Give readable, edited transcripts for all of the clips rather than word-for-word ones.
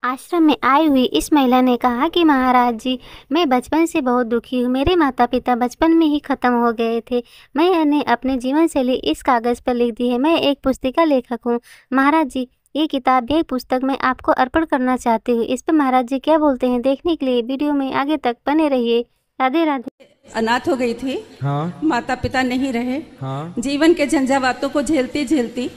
आश्रम में आई हुई इस महिला ने कहा कि महाराज जी, मैं बचपन से बहुत दुखी हूँ। मेरे माता पिता बचपन में ही ख़त्म हो गए थे। मैंने अपने जीवन शैली इस कागज़ पर लिख दी है। मैं एक पुस्तिका लेखक हूँ। महाराज जी, ये किताब, ये पुस्तक मैं आपको अर्पण करना चाहती हूँ। इस पर महाराज जी क्या बोलते हैं, देखने के लिए वीडियो में आगे तक बने रहिए। राधे राधे। अनाथ हो गई थी। हाँ। माता पिता नहीं रहे। हाँ। जीवन के झंझावातों को झेलती झेलती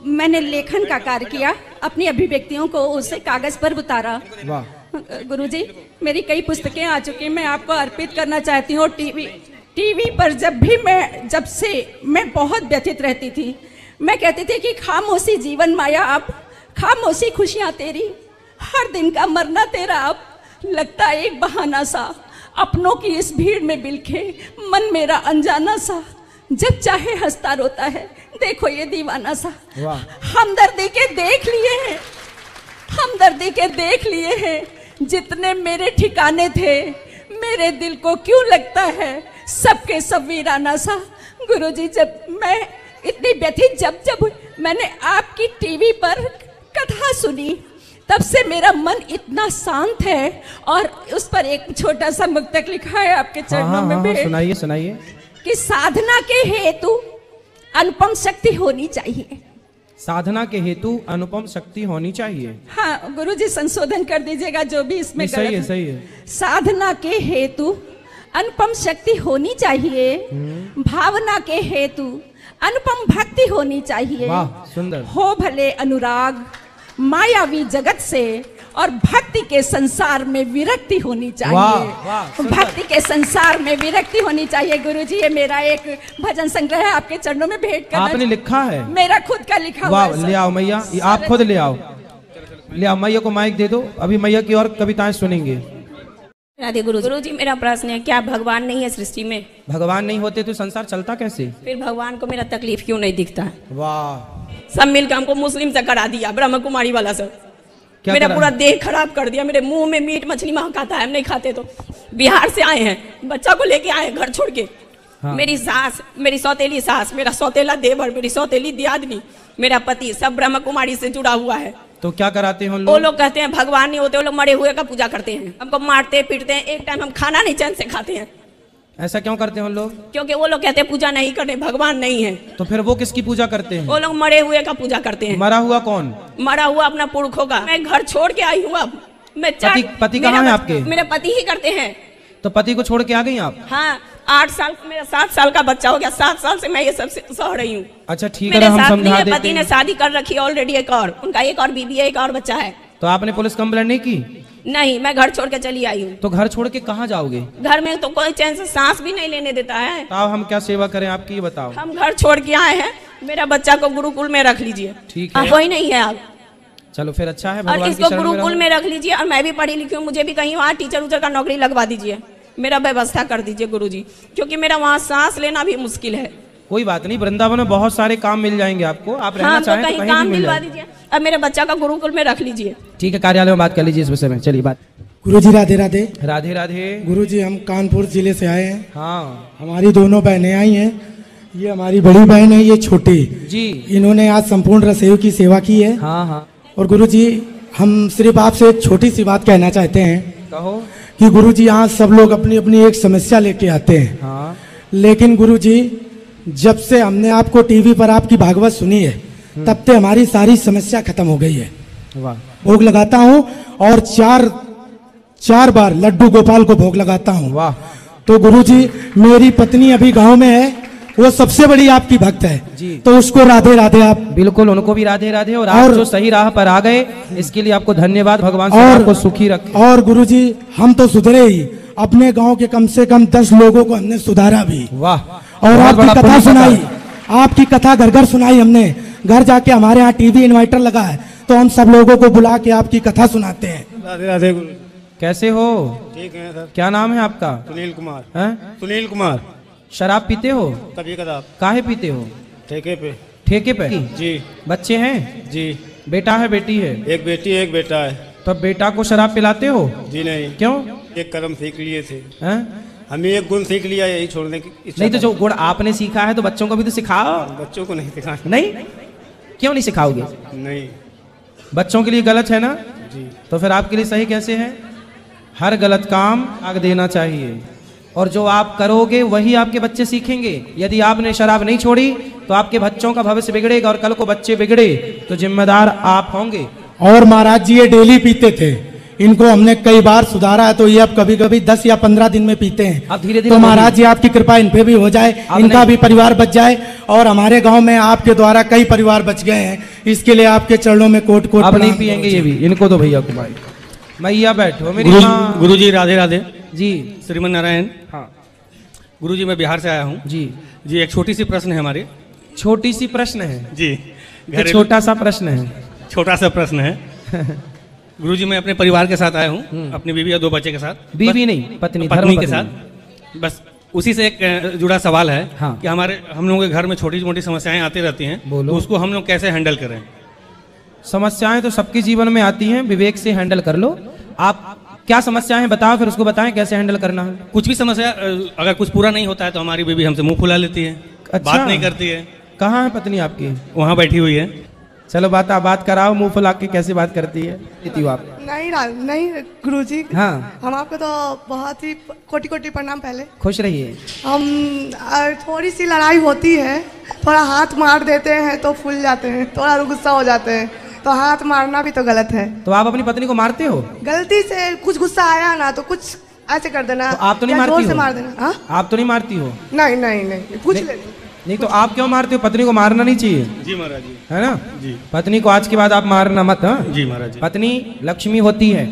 मैंने लेखन का कार्य किया, अपनी अभिव्यक्तियों को उसे कागज पर उतारा। वाह। गुरुजी, मेरी कई पुस्तकें आ चुकी, मैं आपको अर्पित करना चाहती हूँ। टीवी पर जब से मैं बहुत व्यथित रहती थी। मैं कहती थी कि खामोशी जीवन माया अब, खामोशी खुशियाँ तेरी, हर दिन का मरना तेरा अब, लगता एक बहाना सा, अपनों की इस भीड़ में बिलखे मन मेरा अनजाना सा, जब चाहे हंसता रोता है, देखो ये दीवाना सा। हमदर्दी के देख लिए हैं, हमदर्दी के देख लिए हैं, जितने मेरे ठिकाने थे, मेरे दिल को क्यों लगता है सबके सब वीराना सा। गुरुजी, जब मैं इतनी व्यथित, जब मैंने आपकी टीवी पर कथा सुनी, तब से मेरा मन इतना शांत है। और उस पर एक छोटा सा मुक्तक लिखा है आपके चरणों में भी। सुनाइए सुनाइए। कि साधना के हेतु अनुपम शक्ति होनी चाहिए। साधना के हेतु अनुपम शक्ति होनी चाहिए। हाँ गुरुजी, संशोधन कर दीजिएगा जो भी इसमें गलत सही है, सही है। साधना के हेतु अनुपम शक्ति होनी चाहिए, भावना के हेतु अनुपम भक्ति होनी चाहिए। वाह, सुंदर। हो भले अनुराग मायावी जगत से, और भक्ति के संसार में विरक्ति होनी चाहिए। वाह, भक्ति के संसार में विरक्ति होनी चाहिए। गुरुजी, ये मेरा एक भजन संग्रह है, आपके चरणों में भेंट करना। आपने लिखा है? मेरा खुद का लिखा हुआ है। ले आओ मैया, आप खुद ले आओ, ले आओ। मैया को माइक दे दो, अभी मैया की और कविताएं सुनेंगे। राधे गुरुजी, मेरा प्रश्न है, क्या भगवान नहीं है सृष्टि में? भगवान नहीं होते तो संसार चलता कैसे? फिर भगवान को मेरा तकलीफ क्यों नहीं दिखता है? वाह। सब मिलकर हमको मुस्लिम से करा दिया, ब्रह्म कुमारी वाला सब। मेरा पूरा देह खराब कर दिया, मेरे मुंह में मीट मछली महकाता है, हम नहीं खाते। तो बिहार से आए हैं, बच्चा को लेके आए घर छोड़ के। हाँ। मेरी सास, मेरी सौतेली सास, मेरा सौतेला देवर, मेरी सौतेली दियादनी, मेरा पति, सब ब्रह्म कुमारी से जुड़ा हुआ है। तो क्या कराते हैं वो लोग कहते हैं भगवान नहीं होते, वो लोग मरे हुए का पूजा करते हैं, हमको मारते पीटते हैं, एक टाइम हम खाना नहीं चैन से खाते हैं। ऐसा क्यों करते हैं लोग? क्योंकि वो लोग कहते हैं पूजा नहीं करते, भगवान नहीं है। तो फिर वो किसकी पूजा करते हैं? वो लोग मरे हुए का पूजा करते हैं। मरा हुआ कौन? मरा हुआ अपना पुरखों का। मैं घर छोड़ के आई हूँ अब। मैं पति कहाँ है आपके? मेरे पति ही करते हैं। तो पति को छोड़ के आ गई आप? हाँ, 8 साल, मेरा 7 साल का बच्चा हो गया, 7 साल से मैं ये सब सह रही हूँ। अच्छा ठीक है, हम समझा देते हैं। पति ने शादी कर रखी है ऑलरेडी, एक और, उनका एक और बीबी है, एक और बच्चा है। तो आपने पुलिस कंप्लेंट नहीं की? नहीं, मैं घर छोड़ के चली आई हूँ। तो घर छोड़ के कहाँ जाओगे? घर में तो कोई चैन से सांस भी नहीं लेने देता है। तो हम क्या सेवा करें आपकी, ये बताओ। हम घर छोड़ के आए हैं, मेरा बच्चा को गुरुकुल में रख लीजिए। ठीक है, कोई नहीं है आप। चलो फिर अच्छा है, और इसको गुरुकुल में रख लीजिए, और मैं भी पढ़ी लिखी हूँ, मुझे भी कहीं वहाँ टीचर उचर का नौकरी लगवा दीजिए, मेरा व्यवस्था कर दीजिए गुरुजी, क्योंकि मेरा वहाँ सांस लेना भी मुश्किल है। कोई बात नहीं, वृंदावन में बहुत सारे काम मिल जाएंगे आपको, आप रहना चाहें तो कहीं काम दिलवा दीजिए, अब मेरे बच्चा का गुरुकुल में रख लीजिए। ठीक है, कार्यालय में बात कर लीजिए इस विषय में। चलिए बात। गुरुजी राधे राधे। राधे राधे। गुरुजी, हम कानपुर जिले से आए हैं। हाँ। हमारी दोनों बहनें आई हैं, ये हमारी बड़ी बहन है, ये छोटी जी। इन्होंने आज संपूर्ण रसोई की सेवा की है। हाँ हाँ। और गुरुजी, हम सिर्फ आपसे एक छोटी सी बात कहना चाहते हैं। कहो। कि गुरुजी, यहाँ सब लोग अपनी अपनी एक समस्या लेके आते हैं। हाँ। लेकिन गुरुजी, जब से हमने आपको टीवी पर आपकी भागवत सुनी है, तब से हमारी सारी समस्या खत्म हो गई है। वाह। भोग लगाता हूँ और चार बार लड्डू गोपाल को भोग लगाता हूँ। वाह। तो गुरुजी, मेरी पत्नी अभी गांव में है, वो सबसे बड़ी आपकी भक्त है जी। तो उसको राधे राधे आप। बिल्कुल, उनको भी राधे राधे। और आप जो सही राह पर आ गए, इसके लिए आपको धन्यवाद। भगवान से आपको सुखी रखे। और गुरुजी, हम तो सुधरे ही, अपने गांव के कम से कम 10 लोगों को हमने सुधारा भी। वाह। और आपकी कथा सुनाई, आपकी कथा घर घर सुनाई हमने। घर जाके हमारे यहाँ टीवी इन्वर्टर लगा है, तो हम सब लोगों को बुला के आपकी कथा सुनाते हैं। राधे राधे। कैसे हो? ठीक है सर। क्या नाम है आपका? सुनील कुमार। है? सुनील कुमार। शराब पीते हो? कभी कदार। काहे पीते हो? ठेके पे। ठेके पे? जी। बच्चे हैं? जी। बेटा है बेटी है? एक बेटी एक बेटा है। तो बेटा को शराब पिलाते हो? जी नहीं। क्यों? एक कर्म सीख लिए थे। हैं? हमें एक गुण सीख लिया, यही छोड़ने की इच्छा। नहीं तो जो गुण आपने सीखा है तो बच्चों को भी तो सिखाओ। बच्चों को नहीं सिखाना। नहीं? क्यों नहीं सिखाओगे? नहीं, बच्चों के लिए गलत है ना? जी। तो फिर आपके लिए सही कैसे है? हर गलत काम आग देना चाहिए, और जो आप करोगे वही आपके बच्चे सीखेंगे। यदि आपने शराब नहीं छोड़ी तो आपके बच्चों का भविष्य बिगड़ेगा, और कल को बच्चे बिगड़े तो जिम्मेदार आप होंगे। और महाराज जी ये डेली पीते थे, इनको हमने कई बार सुधारा है, तो ये अब कभी कभी 10 या 15 दिन में पीते हैं। अब धीरे धीरे तो महाराज जी आपकी कृपा इन पे भी हो जाए, इनका भी परिवार बच जाए, और हमारे गांव में आपके द्वारा कई परिवार बच गए हैं, इसके लिए आपके चरणों में कोट कोट अब नहीं पिएंगे ये भी, इनको तो भैया कुमारी मैया बैठो मेरी माँ। गुरु जी राधे राधे जी। श्रीमन नारायण। हाँ गुरु जी मैं बिहार से आया हूँ जी। एक छोटी सी प्रश्न है हमारी। छोटी सी प्रश्न है जी, छोटा सा प्रश्न है। छोटा सा प्रश्न है। गुरुजी मैं अपने परिवार के साथ आया हूँ, अपनी बीवी और 2 बच्चे के साथ। बीवी नहीं, पत्नी के साथ। बस उसी से एक जुड़ा सवाल है। हाँ। कि हम लोगों के घर में छोटी मोटी समस्याएं आती रहती हैं, तो उसको हम लोग कैसे हैंडल करें? समस्याएं तो सबके जीवन में आती हैं, विवेक से हैंडल कर लो। आप क्या समस्याएं बताओ, फिर उसको बताएं कैसे हैंडल करना है। कुछ भी समस्या, अगर कुछ पूरा नहीं होता है तो हमारी बीवी हमसे मुंह फुला लेती है। अच्छा। बात नहीं करती है। कहाँ है पत्नी आपकी? वहाँ बैठी हुई है। चलो बात कराओ, मुंह फुला के कैसे बात करती है? आप नहीं गुरुजी। हाँ, हम आपको तो बहुत ही कोटि कोटि प्रणाम। पहले खुश रहिए। हम थोड़ी सी लड़ाई होती है, थोड़ा हाथ मार देते हैं तो फूल जाते हैं, थोड़ा गुस्सा हो जाते हैं, तो हाथ मारना भी तो गलत है। तो आप अपनी पत्नी को मारते हो? गलती से कुछ गुस्सा आया ना तो कुछ ऐसे कर देना। तो आप तो नहीं मारती हो? से मार देना। हाँ? आप तो नहीं मारती हो? नहीं कुछ नहीं तो आप क्यों मारते हो? पत्नी को मारना नहीं चाहिए। जी महाराज जी। है ना जी। पत्नी को आज के बाद आप मारना मत। हाँ जी महाराज जी। पत्नी लक्ष्मी होती है,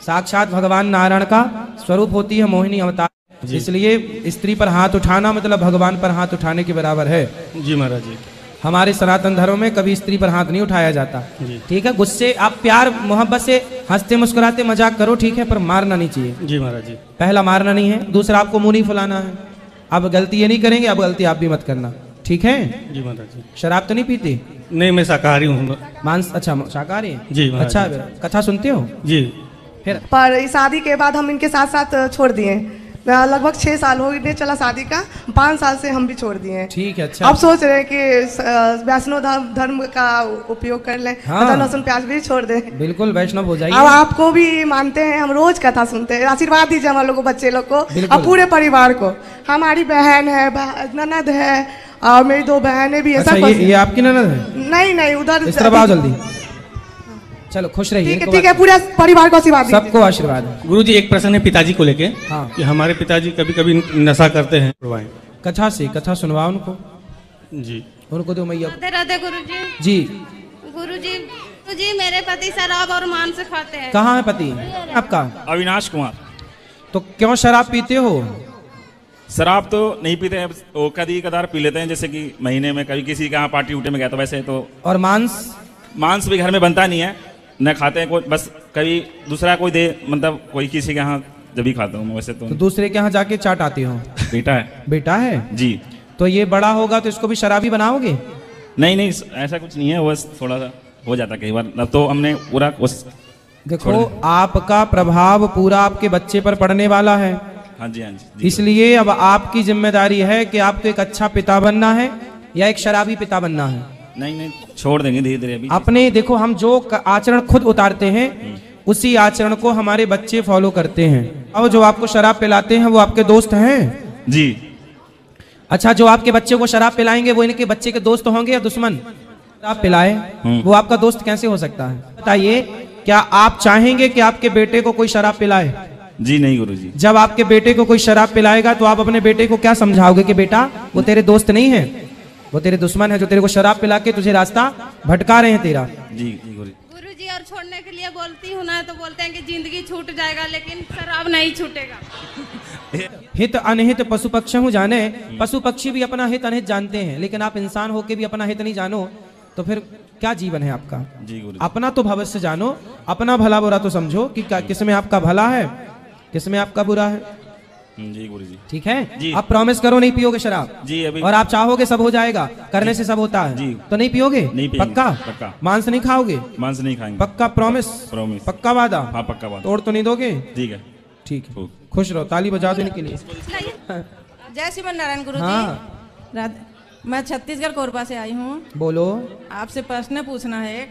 साक्षात भगवान नारायण का स्वरूप होती है, मोहिनी अवतार। इसलिए स्त्री पर हाथ उठाना मतलब भगवान पर हाथ उठाने के बराबर है। जी महाराज जी। हमारे सनातन धर्म में कभी स्त्री पर हाथ नहीं उठाया जाता। ठीक है, गुस्से आप प्यार मोहब्बत से हंसते मुस्कुराते मजाक करो, ठीक है, पर मारना नहीं चाहिए। जी महाराज जी। पहला मारना नहीं है, दूसरा आपको मुंह नहीं फुलाना है। अब गलती ये नहीं करेंगे, अब गलती आप भी मत करना, ठीक है? जी महाराज जी। शराब तो नहीं पीती? नहीं, मैं शाकाहारी हूँ। मांस? अच्छा शाकाहारी है जी। अच्छा, कथा सुनते हो? जी। फिर पर शादी के बाद हम इनके साथ साथ छोड़ दिए। लगभग 6 साल हो गए चला शादी का, 5 साल से हम भी छोड़ दिए। ठीक है। अच्छा, अब सोच रहे हैं कि वैष्णव धर्म का उपयोग कर लें। हाँ। लहसुन प्याज भी छोड़ दें। बिल्कुल वैष्णव हो जाइए। अब आपको भी मानते हैं, हम रोज कथा सुनते हैं। आशीर्वाद दीजिए हम लोग को, बच्चे लोग को और पूरे परिवार को। हमारी बहन है, ननद है, और मेरी 2 बहनें भी है। अच्छा, ये आपकी ननद है? नहीं उधर। इस तरफ आओ जल्दी। चलो खुश रहिए। ठीक है, पूरे परिवार को आशीर्वाद, सबको आशीर्वाद। गुरुजी एक प्रश्न है पिताजी को लेके। हाँ। कि हमारे पिताजी कभी कभी नशा करते हैं। कथा से कथा सुनवाओ उनको। जी। उनको दो मैया। राधे राधे गुरुजी। जी। गुरुजी मेरे पति शराब और मांस खाते हैं। कहाँ है पति आपका? अविनाश कुमार। तो क्यों शराब पीते हो? शराब तो नहीं पीते हैं, वो कभी कदार पी लेते हैं, जैसे कि महीने में कभी किसी के यहाँ पार्टी उठे में गया तो वैसे तो। और मांस? मांस भी घर में बनता नहीं है, न खाते हैं कोई, बस कभी दूसरा कोई दे, मतलब कोई किसी के यहाँ जब भी खाता हूँ। वैसे तो दूसरे के यहाँ जाके चाट आते हो? बेटा है। बेटा है जी। तो ये बड़ा होगा तो इसको भी शराबी बनाओगे? नहीं ऐसा कुछ नहीं है, बस थोड़ा सा हो जाता कई बार। अब तो हमने पूरा देखो आपका प्रभाव पूरा आपके बच्चे पर पड़ने वाला है। हाँ जी, हाँ जी। इसलिए अब आपकी जिम्मेदारी है कि आपको एक अच्छा पिता बनना है या एक शराबी पिता बनना है। नहीं छोड़ देंगे धीरे धीरे। अभी अपने देखो, हम जो आचरण खुद उतारते हैं उसी आचरण को हमारे बच्चे फॉलो करते हैं। और जो आपको शराब पिलाते हैं वो आपके दोस्त हैं? जी। अच्छा, जो आपके बच्चे को शराब पिलाएंगे वो इनके बच्चे के दोस्त होंगे या दुश्मन? शराब पिलाए वो आपका दोस्त कैसे हो सकता है? बताइए, क्या आप चाहेंगे कि आपके बेटे को कोई शराब पिलाए? जी नहीं गुरुजी। जब आपके बेटे को कोई शराब पिलाएगा तो आप अपने बेटे को क्या समझाओगे कि बेटा वो तेरे दोस्त नहीं है, वो तेरे दुश्मन है, जो तेरे को शराब पिला के तुझे रास्ता भटका रहे हैं तेरा। जी गुरुजी। और छोड़ने के लिए बोलती हूँ ना तो बोलते हैं कि जिंदगी छूट जाएगा, लेकिन शराब नहीं छूटेगा। हित अनहित पशु पक्षी जाने। पशु पक्षी भी अपना हित अनहित जानते हैं, लेकिन आप इंसान होके भी अपना हित नहीं जानो तो फिर क्या जीवन है आपका? जी गुरुजी। अपना तो भविष्य जानो, अपना भला बुरा तो समझो कि किसमें आपका भला है, किसमें आपका बुरा है। जी गुरुजी। ठीक है। आप प्रॉमिस करो नहीं पियोगे शराब जी अभी। और आप चाहोगे सब हो जाएगा, करने से सब होता है जी। तो नहीं पियोगे? नहीं पिएंगे। पक्का। मांस नहीं खाओगे? मांस नहीं खाएंगे। पक्का प्रॉमिस? पक्का वादा? हाँ पक्का वादा। तोड़ तो नहीं दोगे? ठीक है। ठीक है, खुश रहो, ताली बजा दो इनके लिए। जय श्रीमन नारायण गुरुजी। हाँ। मैं छत्तीसगढ़ कोरबा से आई हूँ। बोलो। आपसे प्रश्न पूछना है एक।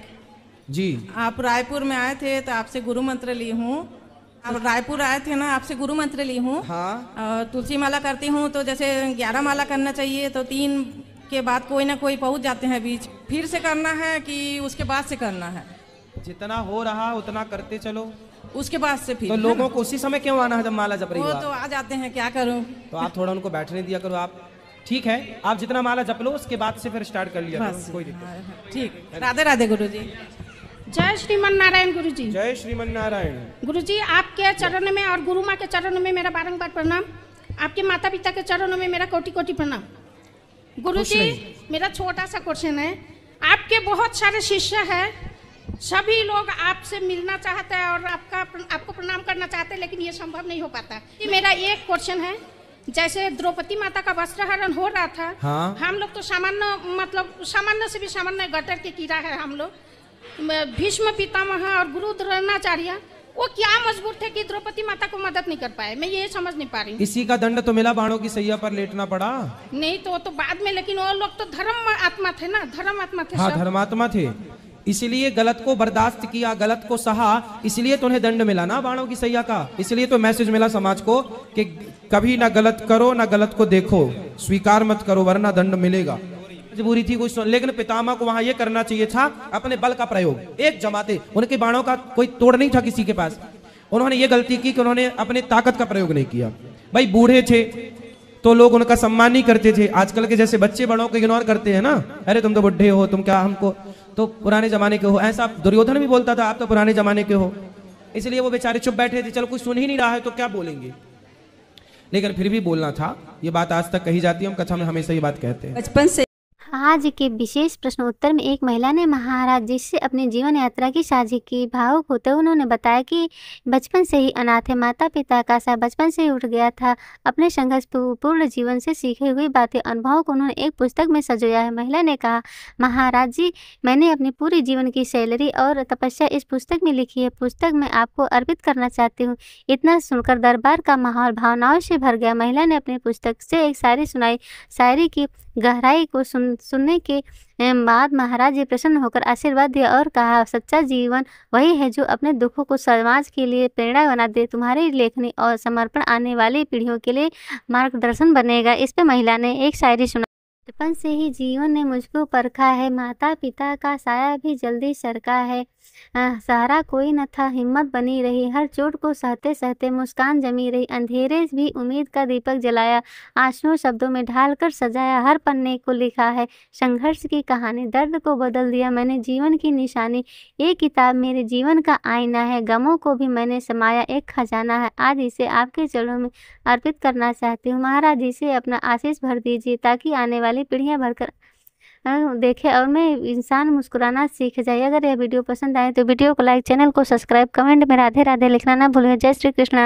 जी। आप रायपुर में आए थे तो आपसे गुरु मंत्र ली हूँ। आप रायपुर आए थे ना, आपसे गुरु मंत्र ली हूँ। हाँ। तुलसी माला करती हूँ तो जैसे 11 माला करना चाहिए, तो 3 के बाद कोई ना कोई पहुँच जाते हैं बीच। फिर से करना है कि उसके बाद से करना है? जितना हो रहा उतना करते चलो, उसके बाद से फिर तो लोगों को उसी समय क्यों आना है जब माला जप रही वो हो? तो आ जाते हैं, क्या करूं। तो आप थोड़ा उनको बैठने दिया करो। आप ठीक है, आप जितना माला जप लो उसके बाद से फिर स्टार्ट कर लिया करो, कोई दिक्कत। ठीक, राधे राधे गुरु जी। जय श्रीमन नारायण गुरु जी। जय श्रीमन नारायण। गुरु जी, आपके चरणों में और गुरु माँ के चरणों में मेरा बारंबार प्रणाम। आपके माता पिता के चरणों में मेरा कोटि कोटि प्रणाम। गुरु जी, मेरा छोटा सा क्वेश्चन है। आपके बहुत सारे शिष्य हैं, सभी लोग आपसे मिलना चाहते हैं और आपको प्रणाम करना चाहते हैं, लेकिन ये संभव नहीं हो पाता। मेरा एक क्वेश्चन है, जैसे द्रौपदी माता का वस्त्रहरण हो रहा था। हाँ। हम लोग तो सामान्य से भी सामान्य गटर के कीड़ा है हम लोग। भीष्म पितामह और गुरु द्रोणाचार्य वो क्या मजबूर थे कि द्रौपदी माता को मदद नहीं कर पाए? मैं ये समझ नहीं पा रही हूँ। इसी का दंड तो मिला, बाणों की सैया पर लेटना पड़ा। नहीं तो बाद में, लेकिन वो लोग तो धर्म आत्मा थे ना, धर्म आत्मा थे। हाँ, धर्मात्मा थे, इसलिए गलत को बर्दाश्त किया, गलत को सहा, इसलिए तुम्हें दंड मिला ना बाणों की सैया का। इसलिए तो मैसेज मिला समाज को कि कभी ना गलत करो ना गलत को देखो, स्वीकार मत करो वरना दंड मिलेगा। मजबूरी थी कुछ, लेकिन पितामह को वहां ये करना चाहिए था अपने बल का प्रयोग। एक जमाते उनके बाणों का कोई तोड़ नहीं था किसी के पास। उन्होंने ये गलती की कि उन्होंने अपने ताकत का प्रयोग नहीं किया। भाई बूढ़े थे तो लोग उनका सम्मान नहीं करते थे। आजकल के जैसे बच्चे बड़ों को इग्नोर करते हैं ना, अरे तुम तो बुढ़े हो, तुम क्या हमको, तो पुराने जमाने के हो। ऐसा दुर्योधन भी बोलता था, आप तो पुराने जमाने के हो। इसलिए वो बेचारे चुप बैठे थे, चलो कुछ सुन ही नहीं रहा है तो क्या बोलेंगे, लेकिन फिर भी बोलना था। ये बात आज तक कही जाती है, हम कथा में हमेशा ये बात कहते हैं। बचपन से आज के विशेष प्रश्न उत्तर में एक महिला ने महाराज जी से अपने जीवन यात्रा की साझी की। भावुक होते उन्होंने बताया कि बचपन से ही अनाथ है, माता पिता का साथ बचपन से ही उठ गया था। अपने संघर्ष पूर्ण जीवन से सीखे हुई बातें, अनुभवों को उन्होंने एक पुस्तक में सजोया है। महिला ने कहा, महाराज जी, मैंने अपनी पूरी जीवन की सैलरी और तपस्या इस पुस्तक में लिखी है। पुस्तक मैं आपको अर्पित करना चाहती हूँ। इतना सुनकर दरबार का माहौल भावनाओं से भर गया। महिला ने अपनी पुस्तक से एक शायरी सुनाई। शायरी की गहराई को सुनने के बाद महाराज जी प्रसन्न होकर आशीर्वाद दिया और कहा, सच्चा जीवन वही है जो अपने दुखों को समाज के लिए प्रेरणा बना दे। तुम्हारी लेखनी और समर्पण आने वाली पीढ़ियों के लिए मार्गदर्शन बनेगा। इस पे महिला ने एक शायरी सुनाई। बचपन से ही जीवन ने मुझको परखा है, माता पिता का साया भी जल्दी सरका है। सहारा कोई न था, हिम्मत बनी रही, हर चोट को सहते सहते मुस्कान जमी रही। अंधेरे भी उम्मीद का दीपक जलाया, आंसुओं शब्दों में ढाल कर सजाया। हर पन्ने को लिखा है संघर्ष की कहानी, दर्द को बदल दिया मैंने जीवन की निशानी। ये किताब मेरे जीवन का आईना है, गमों को भी मैंने समाया एक खजाना है। आज इसे आपके चरणों में अर्पित करना चाहती हूँ। महाराज जी से अपना आशीष भर दीजिए ताकि आने वाली पीढ़ियाँ भरकर देखे और मैं इंसान मुस्कुराना सीख जाए। अगर यह वीडियो पसंद आए तो वीडियो को लाइक, चैनल को सब्सक्राइब, कमेंट में राधे राधे लिखना ना भूलिए। जय श्री कृष्ण।